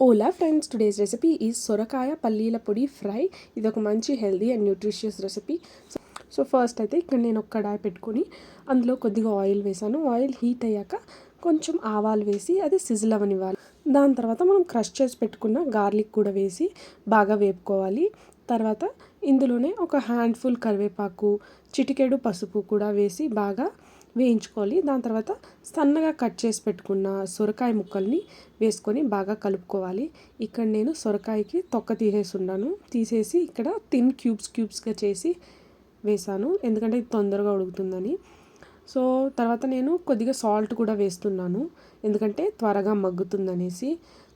Ola friends, today's recipe is సొరకాయ పల్లీల పొడి ఫ్రై. ఇది ఒక మంచి healthy and nutritious recipe. So first అయితే ఇక్కడ నేను ఒక కడాయి పెట్టుకొని అందులో కొద్దిగా ఆయిల్ వేసాను. ఆయిల్ హీట్ అయ్యాక కొంచెం ఆవాలు వేసి అది సిజిల్ అవ్వనివ్వాలి. దాని తర్వాత మనం క్రష్ చేసి పెట్టుకున్న గార్లిక్ కూడా వేసి బాగా వేపుకోవాలి. తర్వాత ఇందులోనే ఒక హ్యాండ్ఫుల్ కరివేపాకు, చిటికెడు పసుపు కూడా వేసి బాగా వేయించుకోవాలి. దాని తర్వాత సన్నగా కట్ చేసి పెట్టుకున్న సొరకాయ ముక్కల్ని వేసుకొని బాగా కలుపుకోవాలి. ఇక్కడ నేను సొరకాయకి తొక్క తీసేసి ఇక్కడ థిన్ క్యూబ్స్గా చేసి వేసాను, ఎందుకంటే ఇది తొందరగా ఉడుకుతుందని. సో తర్వాత నేను కొద్దిగా సాల్ట్ కూడా వేస్తున్నాను, ఎందుకంటే త్వరగా మగ్గుతుందనేసి.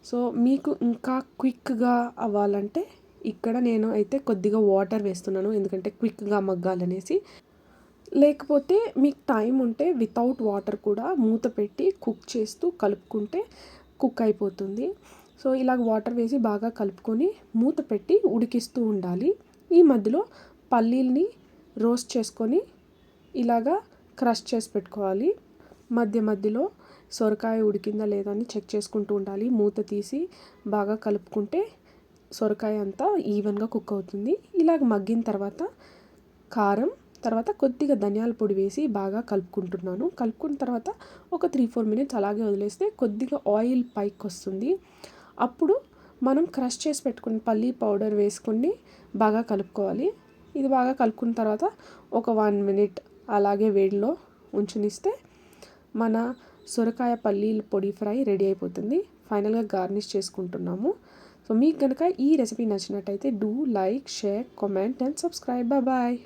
సో మీకు ఇంకా క్విక్గా అవ్వాలంటే ఇక్కడ నేను అయితే కొద్దిగా వాటర్ వేస్తున్నాను, ఎందుకంటే క్విక్గా మగ్గాలనేసి. లేకపోతే మీకు టైం ఉంటే వితౌట్ వాటర్ కూడా మూత పెట్టి కుక్ చేస్తూ కలుపుకుంటే కుక్ అయిపోతుంది. సో ఇలాగ వాటర్ వేసి బాగా కలుపుకొని మూత పెట్టి ఉడికిస్తూ ఉండాలి. ఈ మధ్యలో పల్లీల్ని రోస్ట్ చేసుకొని ఇలాగా క్రష్ చేసి పెట్టుకోవాలి. మధ్యలో సొరకాయ ఉడికిందా లేదా అని చెక్ చేసుకుంటూ ఉండాలి. మూత తీసి బాగా కలుపుకుంటే సొరకాయ అంతా ఈవెన్గా కుక్ అవుతుంది. ఇలాగ మగ్గిన తర్వాత కారం, తర్వాత కొద్దిగా ధనియాల పొడి వేసి బాగా కలుపుకుంటున్నాను. కలుపుకున్న తర్వాత ఒక 3-4 మినిట్స్ అలాగే వదిలేస్తే కొద్దిగా ఆయిల్ పైకి వస్తుంది. అప్పుడు మనం క్రష్ చేసి పెట్టుకున్న పల్లీ పౌడర్ వేసుకొని బాగా కలుపుకోవాలి. ఇది బాగా కలుపుకున్న తర్వాత ఒక 1 మినిట్ అలాగే వేడిలో ఉంచనిస్తే మన సొరకాయ పల్లీల పొడి ఫ్రై రెడీ అయిపోతుంది. ఫైనల్గా గార్నిష్ చేసుకుంటున్నాము. సో మీకు కనుక ఈ రెసిపీ నచ్చినట్టయితే do like, share, comment and subscribe. Bye.